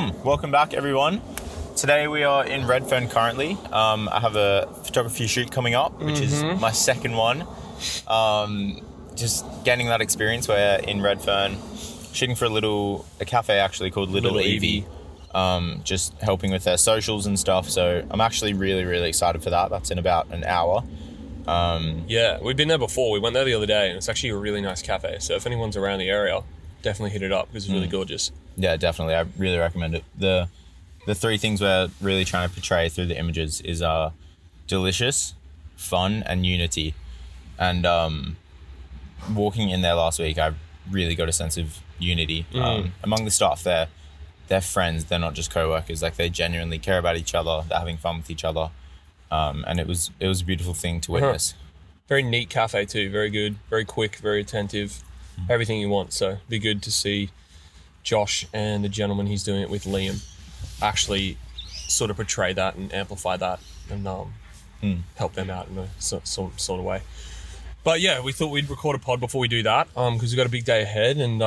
Boom. Welcome back, everyone. Today we are in Redfern currently. I have a photography shoot coming up, which is my second one. Just getting that experience where in Redfern, shooting for a cafe actually called Little Evie. Just helping with their socials and stuff. So I'm actually really, really excited for that. That's in about an hour. Yeah, we've been there before. We went there the other day and it's actually a really nice cafe. So if anyone's around the area, definitely hit it up because it's really gorgeous. Yeah, definitely. I really recommend it. The three things we're really trying to portray through the images is delicious, fun, and unity. And walking in there last week, I really got a sense of unity among the staff. They're friends. They're not just co-workers. Like, they genuinely care about each other. They're having fun with each other. And it was a beautiful thing to witness. Very neat cafe too. Very good. Very quick. Very attentive. Everything you want. So be good to see Josh and the gentleman he's doing it with, Liam, actually sort of portray that and amplify that and help them out in a sort of way. But yeah, we thought we'd record a pod before we do that because we've got a big day ahead. And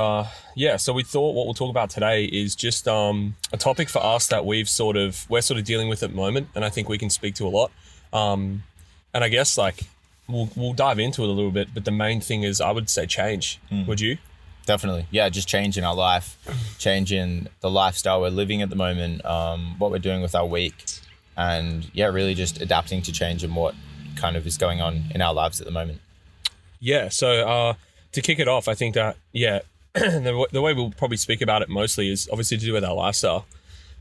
so we thought what we'll talk about today is just a topic for us that we're sort of dealing with at the moment, and I think we can speak to a lot. And I guess we'll dive into it a little bit, but the main thing is, I would say, change. Would you? Definitely. Yeah, just change in our life, change in the lifestyle we're living at the moment, what we're doing with our week, and yeah, really just adapting to change and what kind of is going on in our lives at the moment. Yeah, so to kick it off, I think that, the way we'll probably speak about it mostly is obviously to do with our lifestyle.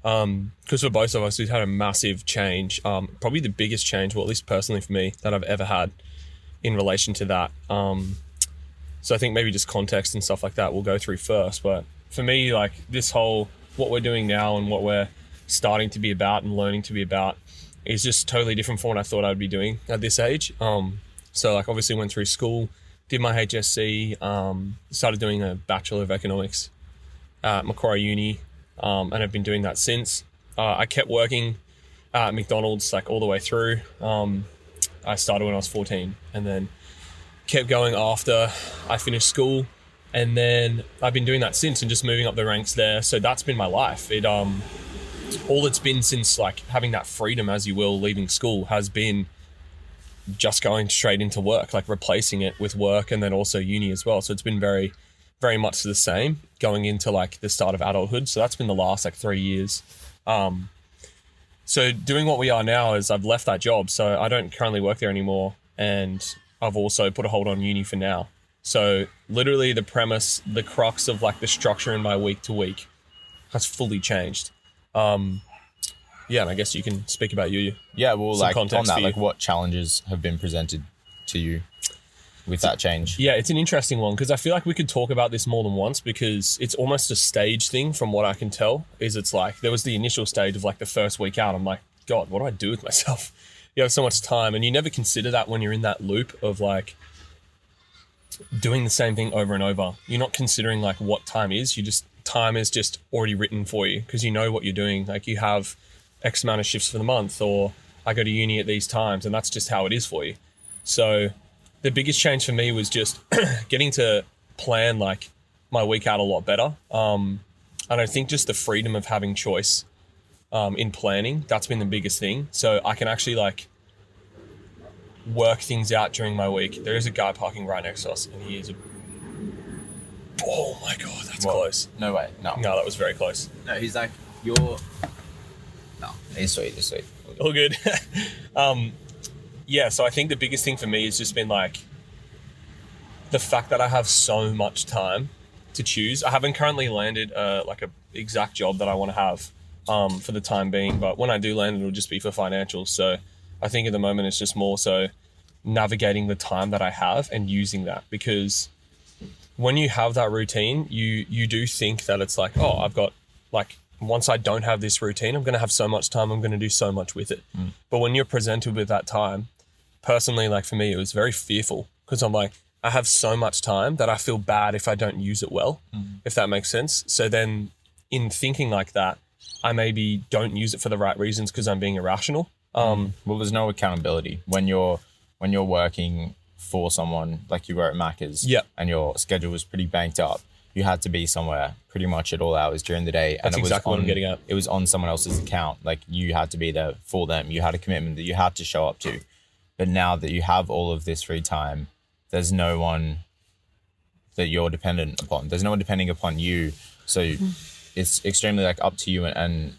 Because for both of us, we've had a massive change, probably the biggest change, well, at least personally for me, that I've ever had in relation to that. So I think maybe just context and stuff like that we'll go through first. But for me, this whole, what we're doing now and what we're starting to be about and learning to be about is just totally different from what I thought I'd be doing at this age. So obviously went through school, did my HSC, started doing a Bachelor of Economics at Macquarie Uni, and I've been doing that since. I kept working at McDonald's all the way through. I started when I was 14 and then kept going after I finished school, and then I've been doing that since and just moving up the ranks there. So that's been my life. It all it's been since having that freedom, as you will, leaving school, has been just going straight into work, replacing it with work and then also uni as well. So it's been very, very much the same going into the start of adulthood. So that's been the last 3 years. So doing what we are now is I've left that job. So I don't currently work there anymore. And I've also put a hold on uni for now. So literally the premise, the crux of the structure in my week to week has fully changed. And I guess you can speak about you. Yeah, well, on that, what challenges have been presented to you with that change? Yeah, it's an interesting one because I feel we could talk about this more than once because it's almost a stage thing from what I can tell. It's there was the initial stage of the first week out. I'm like, God, what do I do with myself? You have so much time and you never consider that when you're in that loop of doing the same thing over and over. You're not considering what time is. Time is just already written for you because you know what you're doing. You have X amount of shifts for the month, or I go to uni at these times, and that's just how it is for you. So the biggest change for me was just getting to plan my week out a lot better. And I think just the freedom of having choice in planning, that's been the biggest thing. So I can actually work things out during my week. There is a guy parking right next to us, and he is oh my God, that's close. No way, no. No, that was very close. No, he's you're... No, he's sweet. All good. So I think the biggest thing for me has just been the fact that I have so much time to choose. I haven't currently landed a exact job that I want to have for the time being, but when I do land, it'll just be for financials. So I think at the moment it's just more so navigating the time that I have and using that, because when you have that routine, you do think that it's I've got once I don't have this routine, I'm going to have so much time, I'm going to do so much with it. But when you're presented with that time, personally, for me, it was very fearful because I'm I have so much time that I feel bad if I don't use it well, if that makes sense. So then in thinking like that, I maybe don't use it for the right reasons because I'm being irrational. Well, there's no accountability when you're working for someone like you were at Macca's, and your schedule was pretty banked up. you had to be somewhere pretty much at all hours during the day. That's exactly what I'm getting at. It was on someone else's account. Like, you had to be there for them. You had a commitment that you had to show up to. But now that you have all of this free time, there's no one that you're dependent upon. There's no one depending upon you. So it's extremely like up to you, and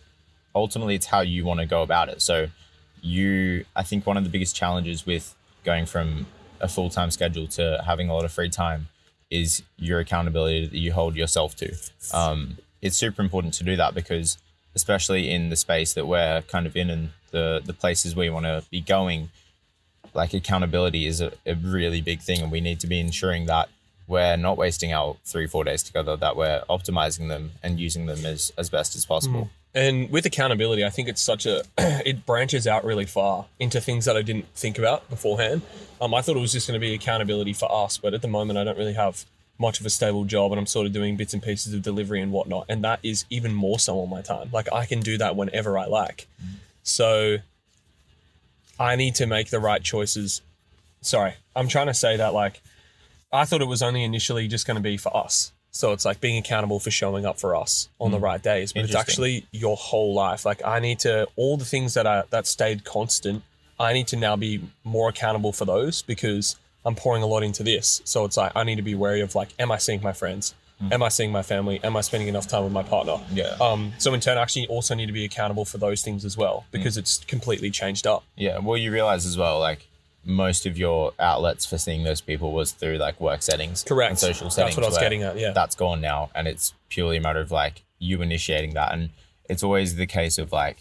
ultimately it's how you want to go about it. So I think one of the biggest challenges with going from a full-time schedule to having a lot of free time is your accountability that you hold yourself to. It's super important to do that, because especially in the space that we're kind of in and the places we want to be going, like, accountability is a really big thing, and we need to be ensuring that we're not wasting our 3-4 days together, that we're optimizing them and using them as best as possible. And with accountability, I think it's it branches out really far into things that I didn't think about beforehand. I thought it was just going to be accountability for us, but at the moment I don't really have much of a stable job, and I'm sort of doing bits and pieces of delivery and whatnot. And that is even more so on my time. Like, I can do that whenever I like. So I need to make the right choices. Sorry, I'm trying to say that, like, I thought it was only initially just going to be for us. So it's like being accountable for showing up for us on the right days, but it's actually your whole life. Like, I need to, all the things that stayed constant, I need to now be more accountable for those, because I'm pouring a lot into this. So it's like, I need to be wary of, like, am I seeing my friends? Am I seeing my family? Am I spending enough time with my partner? Yeah. So in turn, I actually also need to be accountable for those things as well, because it's completely changed up. Yeah. Well, you realize as well, like, most of your outlets for seeing those people was through, like, work settings. Correct. And social settings. That's what I was getting at, yeah. That's gone now, and it's purely a matter of, like, you initiating that. And it's always the case of, like,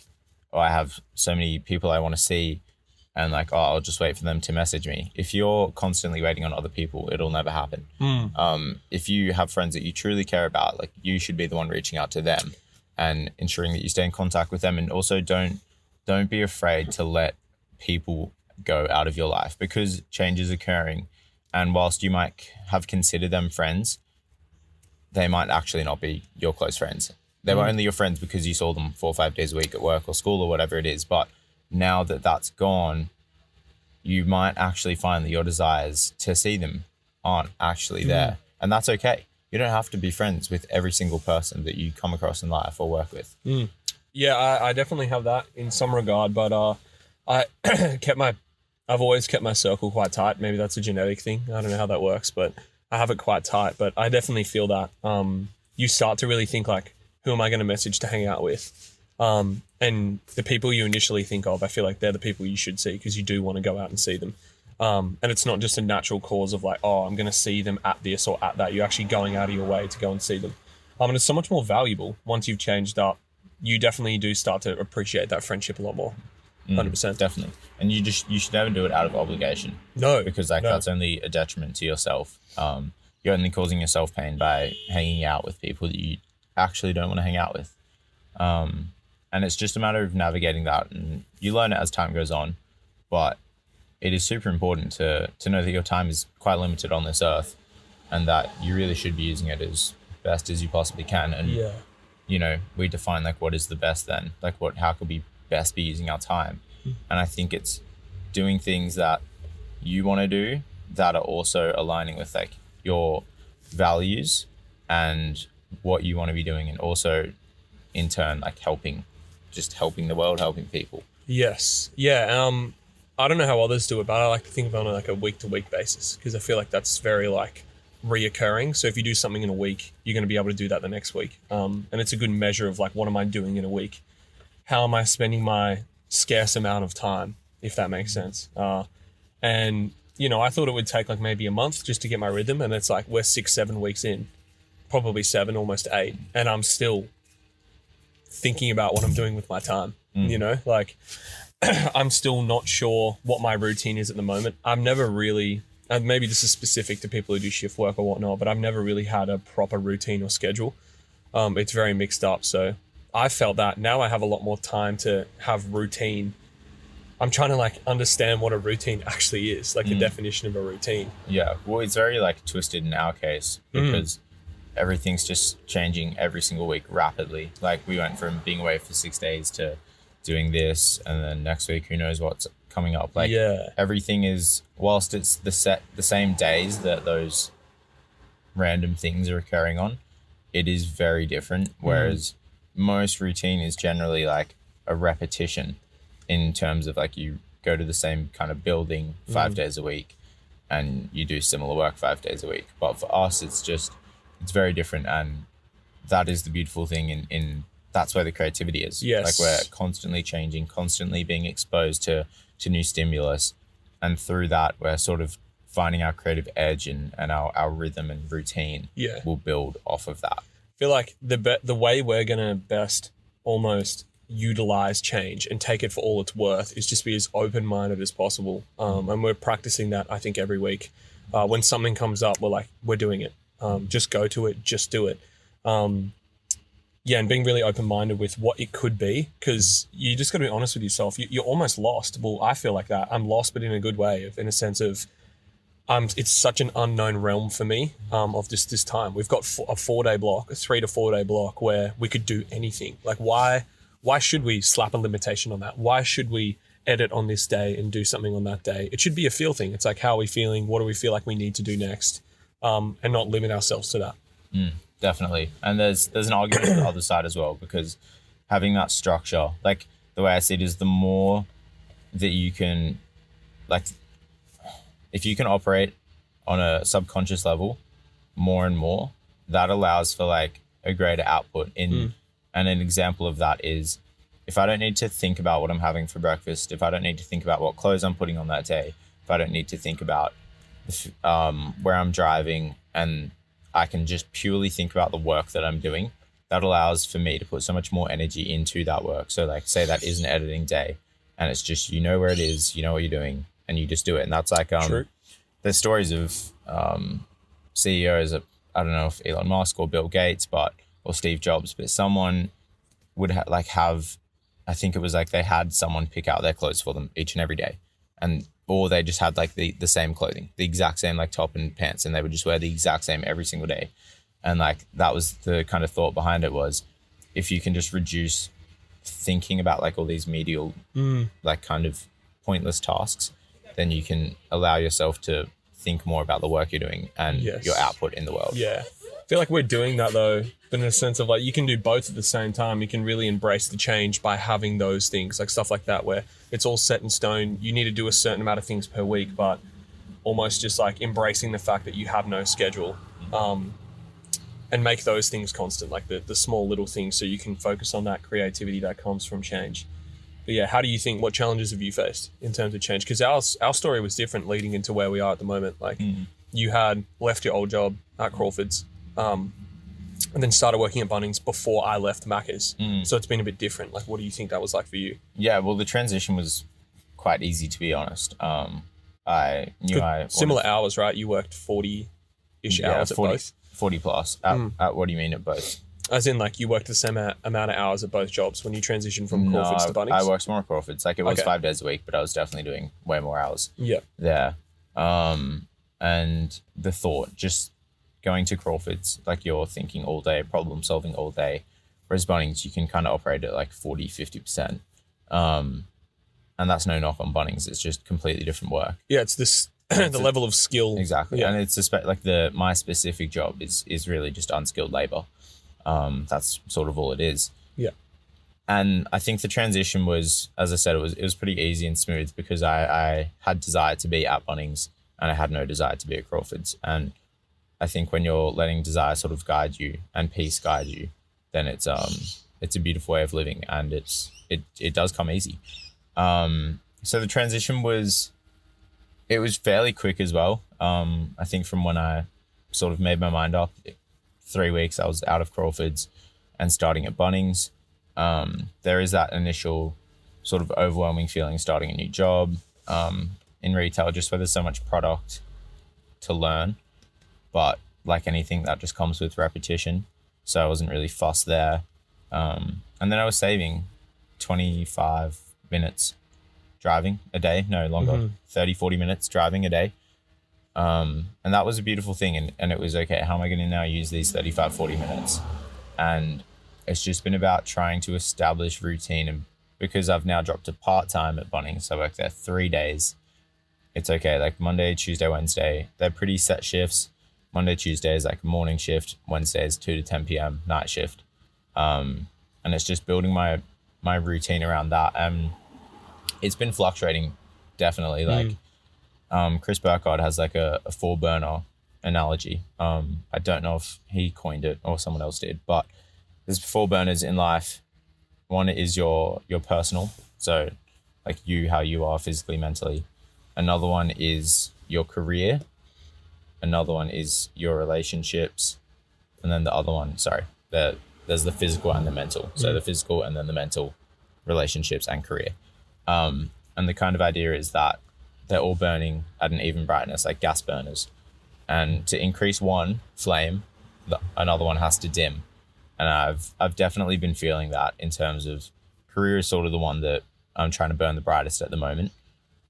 oh, I have so many people I want to see, and, like, oh, I'll just wait for them to message me. If you're constantly waiting on other people, it'll never happen. If you have friends that you truly care about, like, you should be the one reaching out to them and ensuring that you stay in contact with them. And also don't be afraid to let people go out of your life, because change is occurring, and whilst you might have considered them friends, they might actually not be your close friends. They were only your friends because you saw them 4 or 5 days a week at work or school or whatever it is. But now that that's gone, you might actually find that your desires to see them aren't actually there, and that's okay. You don't have to be friends with every single person that you come across in life or work with. Yeah, I definitely have that in some regard, but I've always kept my circle quite tight. Maybe that's a genetic thing. I don't know how that works, but I have it quite tight. But I definitely feel that you start to really think, like, who am I going to message to hang out with? And the people you initially think of, I feel like they're the people you should see, because you do want to go out and see them. And it's not just a natural cause of, like, oh, I'm going to see them at this or at that. You're actually going out of your way to go and see them. And it's so much more valuable once you've changed up. You definitely do start to appreciate that friendship a lot more. 100%. Definitely. And you should never do it out of obligation. No. Because, like, that's only a detriment to yourself. You're only causing yourself pain by hanging out with people that you actually don't want to hang out with. And it's just a matter of navigating that, and you learn it as time goes on. But it is super important to know that your time is quite limited on this earth, and that you really should be using it as best as you possibly can. And you know, we define, like, what is the best then? Like, how could we best be using our time? And I think it's doing things that you want to do that are also aligning with, like, your values and what you want to be doing, and also in turn, like, helping the world, helping people. Yes. Yeah. I don't know how others do it, but I like to think of it on, like, a week-to-week basis, because I feel like that's very, like, reoccurring. So if you do something in a week, you're going to be able to do that the next week. And it's a good measure of, like, what am I doing in a week? How am I spending my scarce amount of time, if that makes sense? And, you know, I thought it would take, like, maybe a month just to get my rhythm. And it's like, we're 6-7 weeks in, probably 7, almost 8. And I'm still thinking about what I'm doing with my time, you know, like, I'm still not sure what my routine is at the moment. I've never really, and maybe this is specific to people who do shift work or whatnot, but I've never really had a proper routine or schedule. It's very mixed up. So I felt that now I have a lot more time to have routine. I'm trying to, like, understand what a routine actually is, like the definition of a routine. Yeah. Well, it's very, like, twisted in our case, because everything's just changing every single week rapidly. Like, we went from being away for 6 days to doing this, and then next week, who knows what's coming up. Like, everything is, whilst it's the same days that those random things are occurring on, it is very different. Whereas most routine is generally like a repetition in terms of like you go to the same kind of building 5 days a week and you do similar work 5 days a week. But for us, it's very different. And that is the beautiful thing in that's where the creativity is. Yes. Like we're constantly changing, constantly being exposed to new stimulus. And through that, we're sort of finding our creative edge and our rhythm and routine will build off of that. I feel like the way we're going to best almost utilize change and take it for all it's worth is just be as open-minded as possible. And we're practicing that, I think, every week. When something comes up, we're doing it. Just go to it, just do it. And being really open-minded with what it could be, because you just got to be honest with yourself. You're almost lost. Well, I feel like that. I'm lost, but in a good way, in a sense of it's such an unknown realm for me of just this time. We've got a 4-day block, a 3 to 4 day block where we could do anything. Like why should we slap a limitation on that? Why should we edit on this day and do something on that day? It should be a feel thing. It's like, how are we feeling? What do we feel like we need to do next? And not limit ourselves to that. Definitely. And there's an argument on the other side as well, because having that structure, like the way I see it is the more that you can, like, if you can operate on a subconscious level more and more, that allows for like a greater output in. And an example of that is if I don't need to think about what I'm having for breakfast, if I don't need to think about what clothes I'm putting on that day, if I don't need to think about where I'm driving, and I can just purely think about the work that I'm doing, that allows for me to put so much more energy into that work. So like say that is an editing day and it's just, you know where it is, you know what you're doing, and you just do it. And that's like, there's stories of CEOs, I don't know if Elon Musk or Bill Gates, or Steve Jobs, but someone would have, I think it was like they had someone pick out their clothes for them each and every day. Or they just had like the same clothing, the exact same like top and pants, and they would just wear the exact same every single day. And like that was the kind of thought behind it, was if you can just reduce thinking about like all these medial like kind of pointless tasks, then you can allow yourself to think more about the work you're doing and your output in the world. Yeah. I feel like we're doing that though, but in a sense of like you can do both at the same time. You can really embrace the change by having those things, like stuff like that, where it's all set in stone. You need to do a certain amount of things per week, but almost just like embracing the fact that you have no schedule, and make those things constant, like the small little things, so you can focus on that creativity that comes from change. But yeah, how do you think, what challenges have you faced in terms of change? Because our story was different leading into where we are at the moment. Like you had left your old job at Crawford's, and then started working at Bunnings before I left Macca's. So it's been a bit different. Like, what do you think that was like for you? Yeah, well, the transition was quite easy, to be honest. I knew similar hours, right? You worked 40-ish hours at both? 40 plus. At what do you mean at both? As in, like, you worked the same amount of hours at both jobs when you transitioned from Crawford's to Bunnings? I worked more at Crawford's. Like, it was 5 days a week, but I was definitely doing way more hours. Yeah. There. And the thought, just going to Crawford's, like you're thinking all day, problem solving all day. Whereas Bunnings, you can kind of operate at like 40, 50%. And that's no knock on Bunnings. It's just completely different work. Yeah, it's this the level of skill. Exactly. Yeah. And it's like my specific job is really just unskilled labor. That's sort of all it is. Yeah. And I think the transition was, as I said, it was pretty easy and smooth because I had desire to be at Bunnings and I had no desire to be at Crawford's. And I think when you're letting desire sort of guide you and peace guide you, then it's a beautiful way of living, and it does come easy. So the transition was fairly quick as well. I think from when I sort of made my mind up, 3 weeks I was out of Crawford's and starting at Bunnings. There is that initial sort of overwhelming feeling starting a new job in retail, just where there's so much product to learn. But like anything, that just comes with repetition. So I wasn't really fussed there. And then I was saving 25 minutes driving a day, no longer, 30, 40 minutes driving a day. And that was a beautiful thing. And it was, okay, how am I going to now use these 35, 40 minutes? And it's just been about trying to establish routine. And because I've now dropped to part-time at Bunnings, so I work there 3 days. It's okay. Like Monday, Tuesday, Wednesday, they're pretty set shifts. Monday, Tuesday is like morning shift, Wednesday is 2 to 10 p.m. night shift. And it's just building my routine around that. And it's been fluctuating, definitely. Like Chris Burkhardt has like a 4-burner analogy. I don't know if he coined it or someone else did, but there's 4 burners in life. One is your personal, so like how you are physically, mentally. Another one is your career. Another one is your relationships. And then the other one, there's the physical and the mental. So the physical and then the mental, relationships and career. And the kind of idea is that they're all burning at an even brightness, like gas burners. And to increase one flame, another one has to dim. And I've definitely been feeling that in terms of career is sort of the one that I'm trying to burn the brightest at the moment.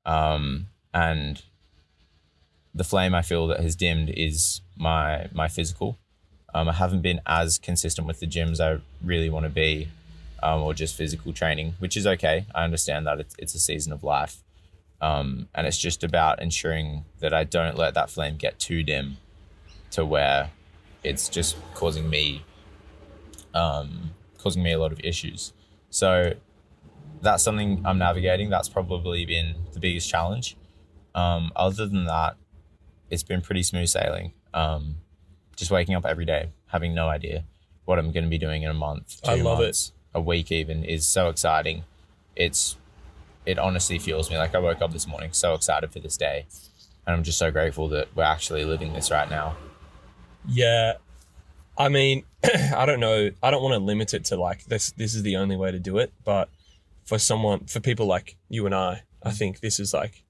And the flame I feel that has dimmed is my physical. I haven't been as consistent with the gyms I really want to be, or just physical training, which is okay. I understand that it's a season of life. And it's just about ensuring that I don't let that flame get too dim to where it's just causing me a lot of issues. So that's something I'm navigating. That's probably been the biggest challenge. Other than that, it's been pretty smooth sailing. Just waking up every day, having no idea what I'm going to be doing in a month, 2 months, a week even, is so exciting. It honestly fuels me. Like I woke up this morning so excited for this day, and I'm just so grateful that we're actually living this right now. Yeah. I mean, I don't know. I don't want to limit it to like this is the only way to do it. But for people like you and I think this is like,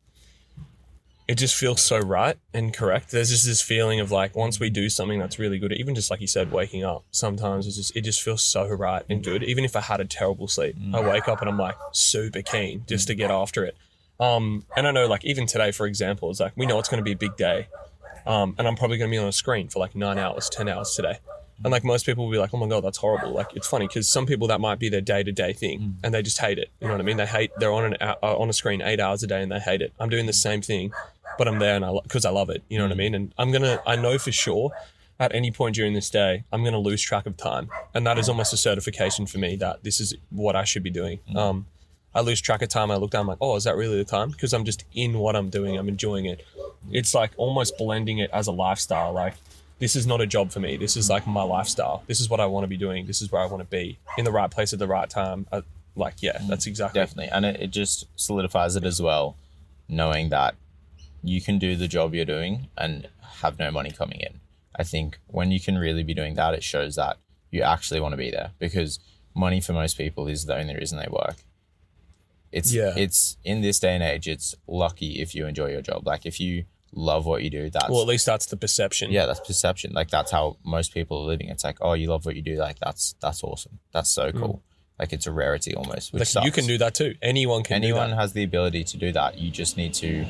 it just feels so right and correct. There's just this feeling of like, once we do something that's really good, even just like you said, waking up, sometimes it just feels so right and good. Even if I had a terrible sleep, I wake up and I'm like super keen just to get after it. And I know like even today, for example, it's like, we know it's going to be a big day. And I'm probably going to be on a screen for like 9 hours, 10 hours today. And like most people will be like, oh my God, that's horrible. Like it's funny because some people that might be their day-to-day thing and they just hate it. You know what I mean? They're on a screen 8 hours a day and they hate it. I'm doing the same thing, but I'm there and because I love it. You know what I mean? And I know for sure at any point during this day, I'm going to lose track of time. And that is almost a certification for me that this is what I should be doing. I lose track of time. I look down, I'm like, oh, is that really the time? Because I'm just in what I'm doing. I'm enjoying it. It's like almost blending it as a lifestyle. Like, this is not a job for me. This is like my lifestyle. This is what I want to be doing. This is where I want to be, in the right place at the right time. That's exactly. Definitely. And it just solidifies it as well, knowing that you can do the job you're doing and have no money coming in. I think when you can really be doing that, it shows that you actually want to be there, because money for most people is the only reason they work. It's in this day and age, it's lucky if you enjoy your job. Like if you love what you do, at least that's the perception. Yeah, that's perception. Like that's how most people are living. It's like, oh, you love what you do. Like that's awesome. That's so cool. Like it's a rarity almost. Which like you can do that too. Anyone has the ability to do that. You just need to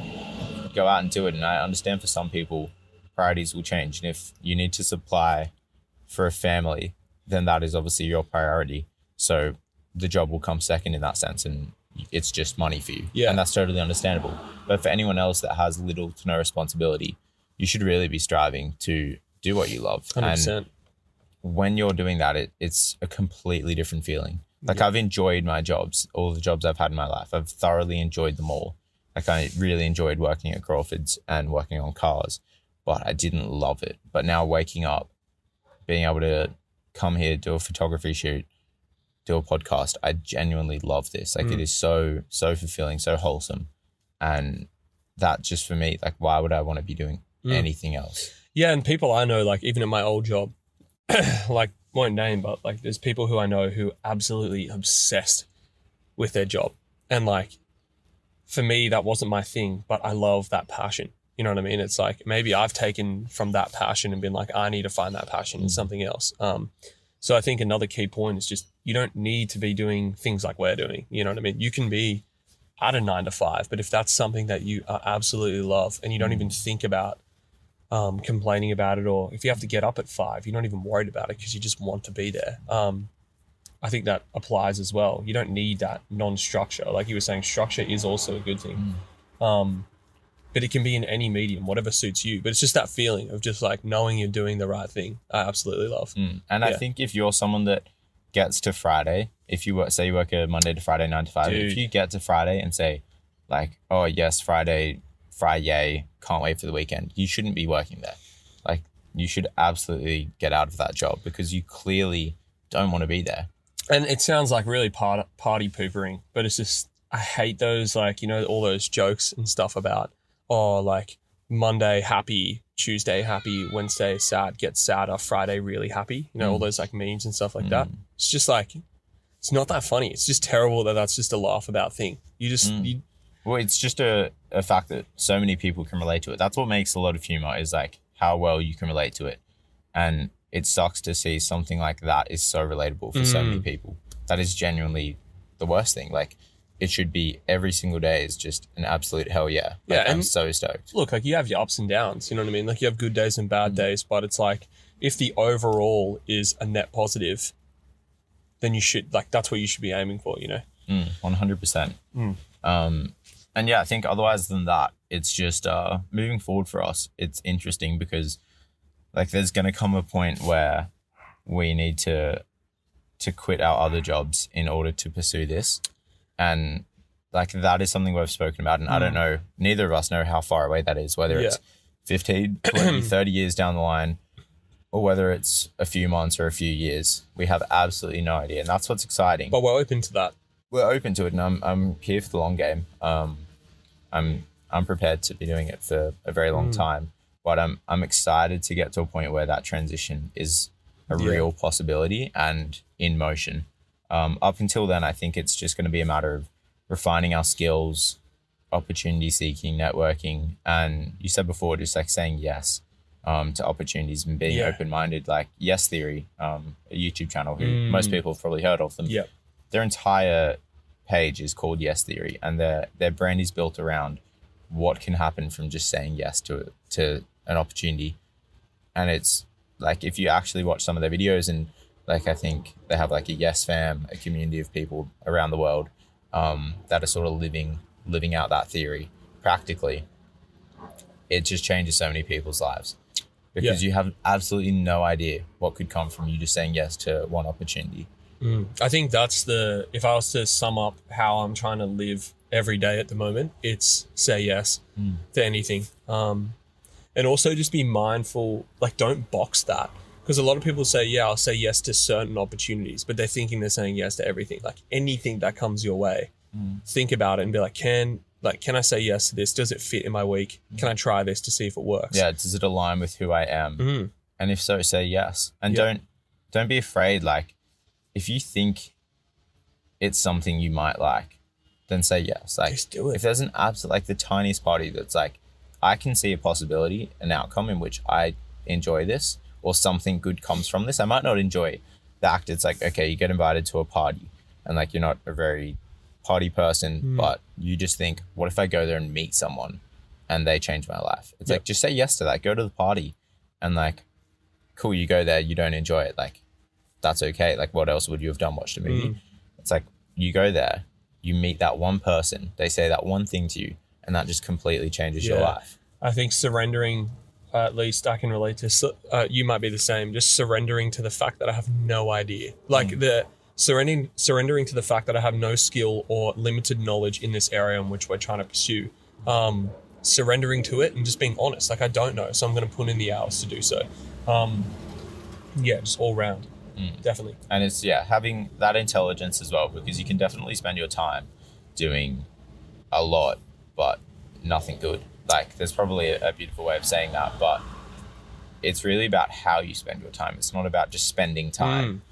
go out and do it. And I understand for some people, priorities will change. And if you need to supply for a family, then that is obviously your priority. So the job will come second in that sense, and it's just money for you. Yeah. And that's totally understandable. But for anyone else that has little to no responsibility, you should really be striving to do what you love. 100%. And when you're doing that, it's a completely different feeling. Like I've enjoyed my jobs, all the jobs I've had in my life. I've thoroughly enjoyed them all. Like I really enjoyed working at Crawford's and working on cars, but I didn't love it. But now waking up, being able to come here, do a photography shoot, do a podcast, I genuinely love this. Like it is so fulfilling, so wholesome. And that just for me, like why would I want to be doing anything else? Yeah, and people I know, like even at my old job, like won't name, but like there's people who I know who are absolutely obsessed with their job. And like for me, that wasn't my thing, but I love that passion. You know what I mean? It's like maybe I've taken from that passion and been like, I need to find that passion in something else. So I think another key point is just, you don't need to be doing things like we're doing. You know what I mean? You can be at a 9 to 5, but if that's something that you absolutely love and you don't even think about complaining about it, or if you have to get up at 5, you're not even worried about it because you just want to be there. I think that applies as well. You don't need that non-structure. Like you were saying, structure is also a good thing. But but it can be in any medium, whatever suits you. But it's just that feeling of just like knowing you're doing the right thing. I absolutely love. And I think if you're someone that gets to Friday, if you work, say you work a Monday to Friday, 9 to 5, Dude. if you get to Friday and say like, oh yes, Friday, yay, can't wait for the weekend, you shouldn't be working there. Like, you should absolutely get out of that job because you clearly don't want to be there. And it sounds like really party poopering, but it's just, I hate those, like, you know, all those jokes and stuff about, oh, like Monday happy, Tuesday happy, Wednesday sad, get sadder, Friday really happy. You know, all those like memes and stuff like that. It's just like, it's not that funny. It's just terrible that that's just a laugh about thing. You just, Well, it's just a fact that so many people can relate to it. That's what makes a lot of humor, is like how well you can relate to it. And it sucks to see something like that is so relatable for so many people. That is genuinely the worst thing. Like, it should be every single day is just an absolute hell yeah. Like, Yeah, I'm and so stoked. look, like you have your ups and downs, you know what I mean? Like you have good days and bad days, but it's like if the overall is a net positive, then you should, like, that's what you should be aiming for, you know? 100%. And yeah, I think otherwise than that, it's just moving forward for us. It's interesting because like there's going to come a point where we need to quit our other jobs in order to pursue this. And like that is something we've spoken about. And I don't know, neither of us know how far away that is, whether it's 15, 20, 30 years down the line, or whether it's a few months or a few years. We have absolutely no idea. And that's what's exciting. But we're open to that. We're open to it, and I'm here for the long game. I'm prepared to be doing it for a very long time, but I'm excited to get to a point where that transition is a real possibility and in motion. Up until then, I think it's just going to be a matter of refining our skills, opportunity seeking, networking, and you said before, just like saying yes to opportunities and being open-minded. Like Yes Theory, a YouTube channel who most people have probably heard of them. Yeah. Their entire page is called Yes Theory, and their brand is built around what can happen from just saying yes to an opportunity. And it's like, if you actually watch some of their videos, and like I think they have like a Yes Fam, a community of people around the world that are sort of living out that theory practically. It just changes so many people's lives because you have absolutely no idea what could come from you just saying yes to one opportunity. I think that's if I was to sum up how I'm trying to live every day at the moment, it's say yes to anything. And also just be mindful, like don't box that. Because a lot of people say, yeah, I'll say yes to certain opportunities, but they're thinking they're saying yes to everything. Like anything that comes your way, think about it and be like, can I say yes to this? Does it fit in my week? Can I try this to see if it works? Yeah, does it align with who I am? And if so, say yes. And don't be afraid. Like, if you think it's something you might like, then say yes. Like, just do it. If there's an absolute, like the tiniest party that's like, I can see a possibility, an outcome in which I enjoy this, or something good comes from this. I might not enjoy the act. It's like, okay, you get invited to a party and like, you're not a very party person, but you just think, what if I go there and meet someone and they change my life? It's like, just say yes to that. Go to the party and like, cool, you go there, you don't enjoy it. Like, that's okay. Like, what else would you have done? Watched a movie? It's like, you go there, you meet that one person, they say that one thing to you, and that just completely changes your life. I think surrendering, at least I can relate to, you might be the same, just surrendering to the fact that I have no idea. Like the surrendering to the fact that I have no skill or limited knowledge in this area in which we're trying to pursue. Surrendering to it and just being honest. Like, I don't know, so I'm going to put in the hours to do so. Just all round. Definitely. And it's, having that intelligence as well, because you can definitely spend your time doing a lot, but nothing good. Like, there's probably a beautiful way of saying that, but it's really about how you spend your time. It's not about just spending time,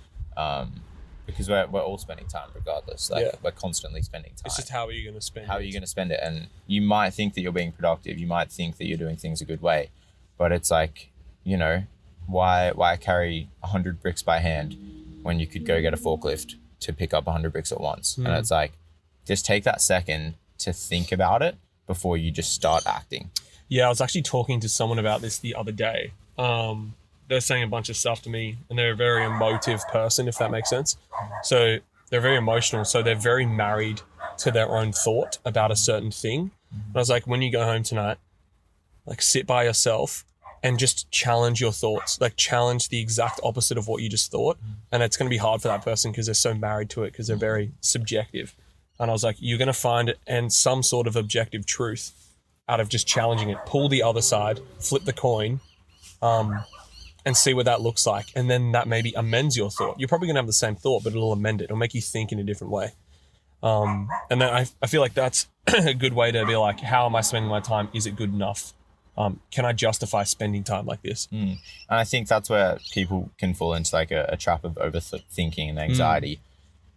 because we're all spending time regardless. Like, we're constantly spending time. It's just, how are you going to spend it? How are you going to spend it? And you might think that you're being productive. You might think that you're doing things a good way, but it's like, you know, why carry 100 bricks by hand when you could go get a forklift to pick up 100 bricks at once? And it's like, just take that second to think about it before you just start acting. Yeah, I was actually talking to someone about this the other day. They're saying a bunch of stuff to me, and they're a very emotive person, if that makes sense. So they're very emotional. So they're very married to their own thought about a certain thing. And I was like, when you go home tonight, like sit by yourself and just challenge your thoughts, like challenge the exact opposite of what you just thought. And it's going to be hard for that person because they're so married to it, because they're very subjective. And I was like, you're going to find it and some sort of objective truth out of just challenging it. Pull the other side, flip the coin, and see what that looks like. And then that maybe amends your thought. You're probably going to have the same thought, but it'll amend it. It'll make you think in a different way. And then I feel like that's a good way to be like, how am I spending my time? Is it good enough? Can I justify spending time like this? And I think that's where people can fall into like a trap of overthinking and anxiety.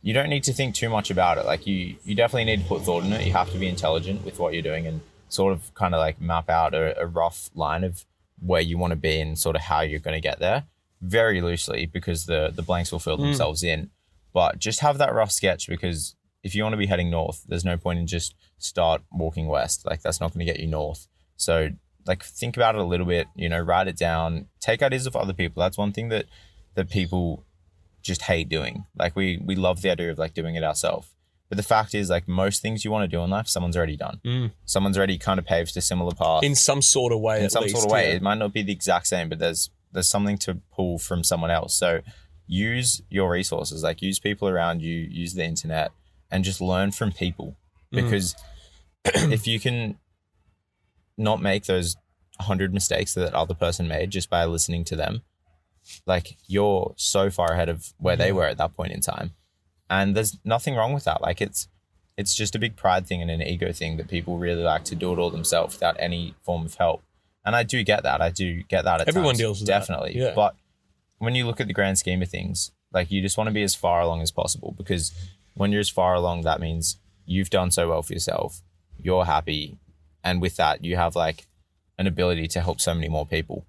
You don't need to think too much about it. Like you definitely need to put thought in it. You have to be intelligent with what you're doing and sort of kind of like map out a rough line of where you want to be and sort of how you're going to get there, very loosely, because the blanks will fill themselves in. But just have that rough sketch, because if you want to be heading north, there's no point in just start walking west. Like that's not going to get you north. So like think about it a little bit, write it down, take ideas of other people. That's one thing that people just hate doing. Like we love the idea of like doing it ourselves. But the fact is, like, most things you want to do in life, someone's already done. Someone's already kind of paved a similar path. In some sort of way, In some sort of way. It might not be the exact same, but there's something to pull from someone else. So use your resources, like use people around you, use the internet, and just learn from people. Because if you can not make those 100 mistakes that other person made just by listening to them, like you're so far ahead of where they were at that point in time. And there's nothing wrong with that. Like it's just a big pride thing and an ego thing that people really like to do it all themselves without any form of help. And I do get that. At Everyone times, deals with definitely. that. Yeah. But when you look at the grand scheme of things, like you just want to be as far along as possible, because when you're as far along, that means you've done so well for yourself. You're happy. And with that, you have like an ability to help so many more people.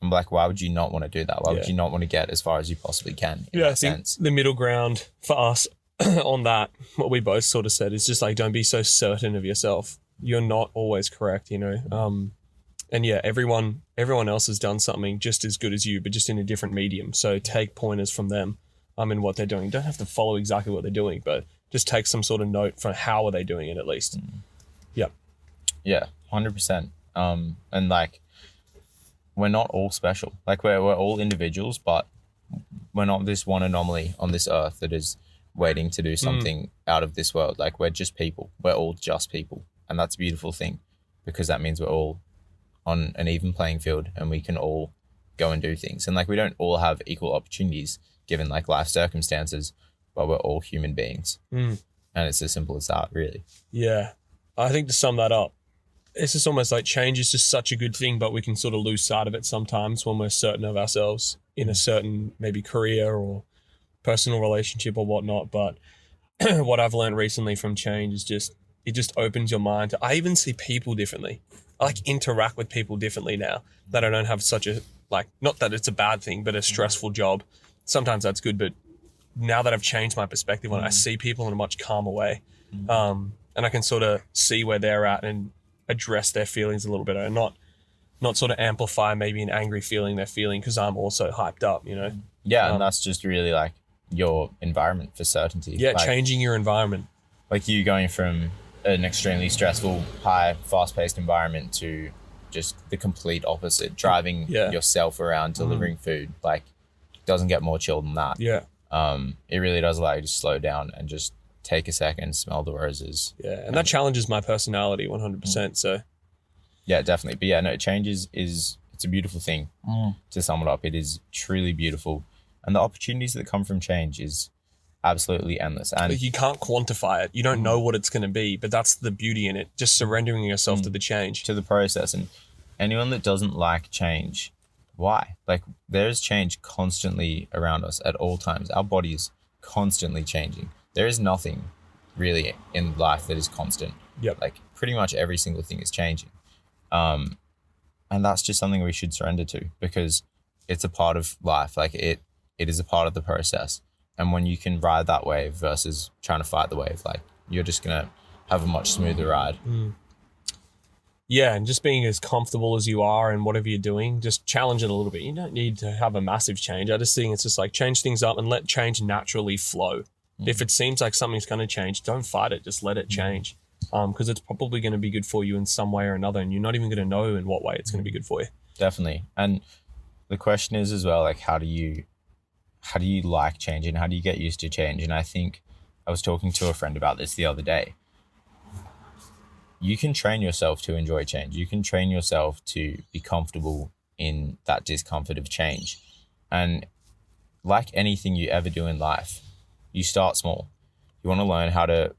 I'm like, why would you not want to do that? Why would you not want to get as far as you possibly can? I think the middle ground for us on that, what we both sort of said, is just like, don't be so certain of yourself. You're not always correct, And yeah, everyone else has done something just as good as you, but just in a different medium. So take pointers from them in what they're doing. You don't have to follow exactly what they're doing, but just take some sort of note from how are they doing it at least. Yep. Yeah, 100%. And like, we're not all special. Like we're all individuals, but we're not this one anomaly on this earth that is waiting to do something out of this world. Like we're just people. We're all just people. And that's a beautiful thing, because that means we're all on an even playing field and we can all go and do things. And like, we don't all have equal opportunities given like life circumstances, but we're all human beings. And it's as simple as that, really. Yeah. I think to sum that up, it's just almost like change is just such a good thing, but we can sort of lose sight of it sometimes when we're certain of ourselves in a certain maybe career or personal relationship or whatnot. But what I've learned recently from change is just, it just opens your mind to, I even see people differently. I like interact with people differently now that I don't have such a, like, not that it's a bad thing, but a stressful job. Sometimes that's good, but now that I've changed my perspective on it, I see people in a much calmer way. And I can sort of see where they're at and address their feelings a little bit, and not sort of amplify maybe an angry feeling they're feeling because I'm also hyped up, Yeah, and that's just really like your environment for certainty. Yeah, like, changing your environment. Like you going from an extremely stressful, high, fast-paced environment to just the complete opposite, driving yourself around, delivering food. Like, doesn't get more chill than that. Yeah. It really does allow you to slow down and just take a second, smell the roses. Yeah, and that challenges my personality 100%. So, yeah, definitely. But yeah, no, change it's a beautiful thing. To sum it up, it is truly beautiful, and the opportunities that come from change is absolutely endless. And like, you can't quantify it. You don't know what it's going to be, but that's the beauty in it. Just surrendering yourself to the change, to the process. And anyone that doesn't like change, why? Like, there's change constantly around us at all times. Our body is constantly changing. There is nothing really in life that is constant. Yep. Like, pretty much every single thing is changing. And that's just something we should surrender to, because it's a part of life. Like, it is a part of the process. And when you can ride that wave versus trying to fight the wave, like, you're just going to have a much smoother ride. Yeah, and just being as comfortable as you are and whatever you're doing, just challenge it a little bit. You don't need to have a massive change. I just think it's just like change things up and let change naturally flow. If it seems like something's going to change, don't fight it. Just let it change. because it's probably going to be good for you in some way or another, and you're not even going to know in what way it's going to be good for you. Definitely. And the question is as well, like, how do you like change, and how do you get used to change? And I think I was talking to a friend about this the other day. You can train yourself to enjoy change. You can train yourself to be comfortable in that discomfort of change. And like anything you ever do in life, you start small. You want to learn how to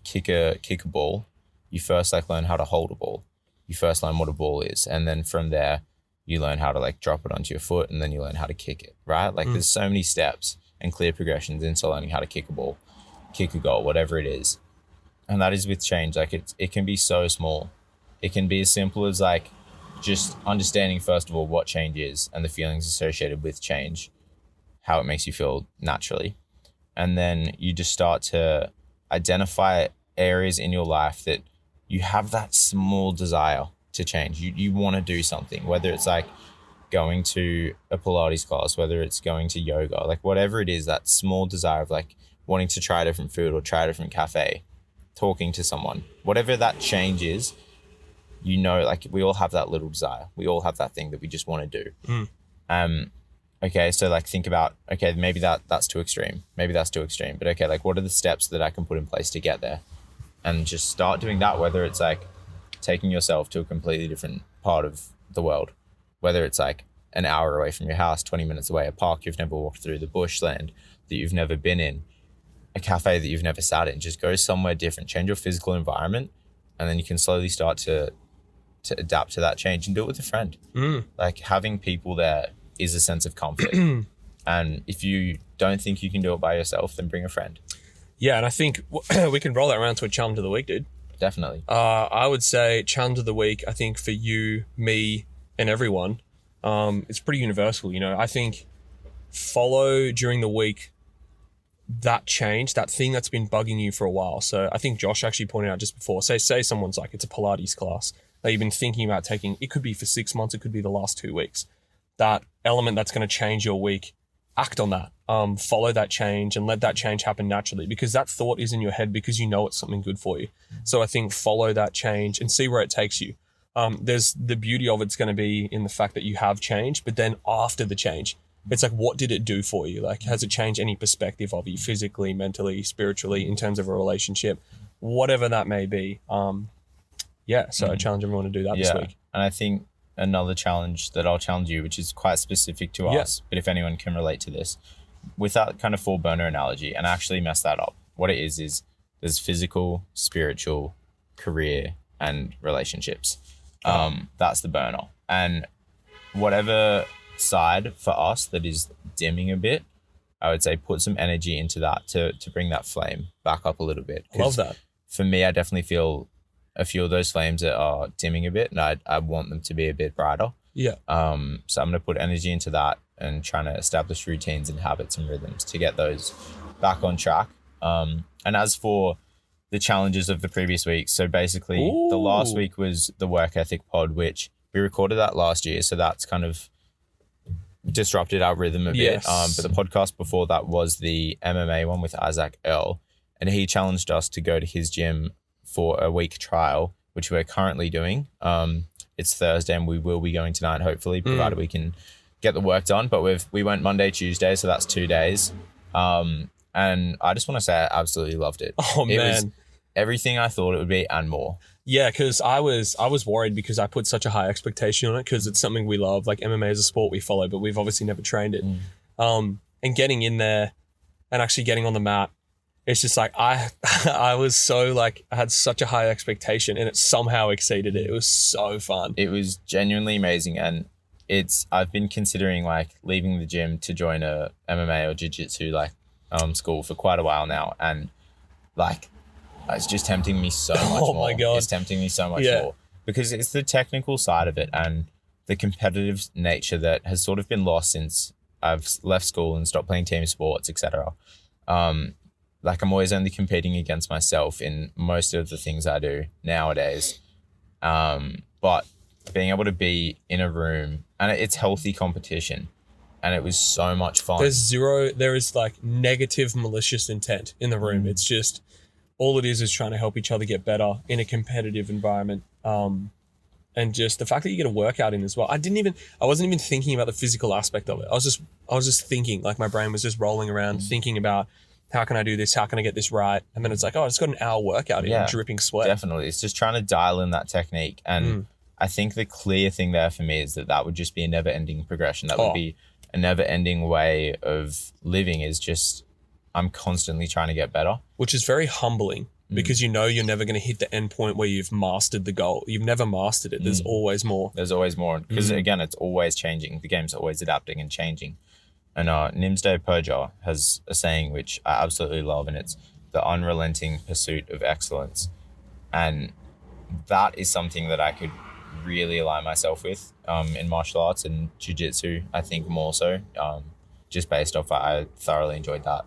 kick a ball. You first learn how to hold a ball. You first learn what a ball is, and then from there you learn how to drop it onto your foot, and then you learn how to kick it, right? There's so many steps and clear progressions into learning how to kick a ball, kick a goal, whatever it is. And that is with change. It can be so small. It can be as simple as just understanding first of all what change is and the feelings associated with change, how it makes you feel naturally. And then you just start to identify areas in your life that you have that small desire to change. You want to do something, whether it's going to a Pilates class, whether it's going to yoga, whatever it is, that small desire of wanting to try a different food or try a different cafe, talking to someone, whatever that change is, we all have that little desire. We all have that thing that we just want to do. Okay, so think about, okay, maybe that's too extreme. Maybe that's too extreme. But okay, what are the steps that I can put in place to get there? And just start doing that, whether it's taking yourself to a completely different part of the world, whether it's an hour away from your house, 20 minutes away, a park you've never walked through, the bushland that you've never been in, a cafe that you've never sat in. Just go somewhere different, change your physical environment, and then you can slowly start to adapt to that change, and do it with a friend. Having people there is a sense of comfort. And if you don't think you can do it by yourself, then bring a friend. Yeah, and I think we can roll that around to a challenge of the week, dude. Definitely. I would say challenge of the week, I think for you, me, and everyone, it's pretty universal. I think follow during the week that change, that thing that's been bugging you for a while. So I think Josh actually pointed out just before, say someone's it's a Pilates class that you've been thinking about taking. It could be for 6 months. It could be the last 2 weeks. That element that's going to change your week, act on that. Follow that change and let that change happen naturally, because that thought is in your head because you know it's something good for you. So I think follow that change and see where it takes you. There's the beauty of it's going to be in the fact that you have changed, but then after the change, it's what did it do for you? Has it changed any perspective of you physically, mentally, spiritually, in terms of a relationship, whatever that may be? So I challenge everyone to do that this week. And I think another challenge that I'll challenge you, which is quite specific to us, but if anyone can relate to this, with that kind of 4 burner analogy, and I actually messed that up. What it is there's physical, spiritual, career, and relationships. That's the burner. And whatever side for us that is dimming a bit, I would say put some energy into that to bring that flame back up a little bit. Love that. For me, I definitely feel a few of those flames that are dimming a bit, and I want them to be a bit brighter. Yeah. So I'm going to put energy into that and trying to establish routines and habits and rhythms to get those back on track. And as for the challenges of the previous week, so basically the last week was the work ethic pod, which we recorded that last year. So that's kind of disrupted our rhythm a bit. But the podcast before that was the MMA one with Isaac Earl, and he challenged us to go to his gym for a week trial, which we're currently doing. It's Thursday and we will be going tonight, hopefully, provided we can get the work done. But we went Monday, Tuesday, so that's 2 days. And I just want to say I absolutely loved it. Oh, man. It was everything I thought it would be and more. Yeah, because I was worried because I put such a high expectation on it, because it's something we love. MMA is a sport we follow, but we've obviously never trained it. And getting in there and actually getting on the mat, it's just I was so I had such a high expectation, and it somehow exceeded it. It was so fun. It was genuinely amazing. And I've been considering leaving the gym to join a MMA or jiu-jitsu school for quite a while now. And it's just tempting me so much more. Oh my God. It's tempting me so much more, because it's the technical side of it and the competitive nature that has sort of been lost since I've left school and stopped playing team sports, etc. I'm always only competing against myself in most of the things I do nowadays. But being able to be in a room, and it's healthy competition, and it was so much fun. There is negative malicious intent in the room. It's just all it is trying to help each other get better in a competitive environment. And just the fact that you get a workout in as well. I wasn't even thinking about the physical aspect of it. I was just thinking, like my brain was just rolling around thinking about how can I do this? How can I get this right? And then it's like, oh, I just got an hour workout in, dripping sweat. Definitely. It's just trying to dial in that technique. And I think the clear thing there for me is that would just be a never ending progression. That would be a never ending way of living, is just, I'm constantly trying to get better. Which is very humbling because you're never going to hit the end point where you've mastered the goal. You've never mastered it. There's always more. There's always more. Because again, it's always changing. The game's always adapting and changing. And Nimsdai Purja has a saying which I absolutely love, and it's the unrelenting pursuit of excellence. And that is something that I could really align myself with in martial arts and jiu-jitsu, I think more so, just based off I thoroughly enjoyed that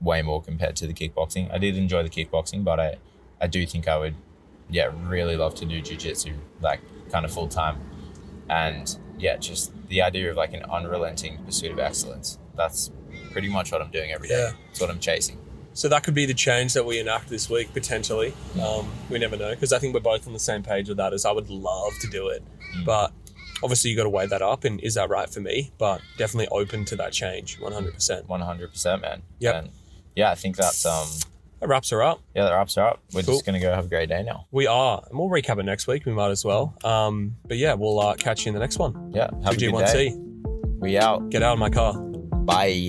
way more compared to the kickboxing. I did enjoy the kickboxing, but I do think I would really love to do jiu-jitsu like kind of full time. And just the idea of like an unrelenting pursuit of excellence, that's pretty much what I'm doing every day. It's what I'm chasing. So that could be the change that we enact this week, potentially. We never know, because I think we're both on the same page with that, as I would love to do it. But obviously you got to weigh that up, and is that right for me? But definitely open to that change, 100%. 100%, man. Yep. And I think that's... that wraps her up. Yeah, that wraps her up. We're just going to go have a great day now. We are. And we'll recap it next week. We might as well. But yeah, we'll catch you in the next one. Yeah, have a good day. G1C. We out. Get out of my car. Bye.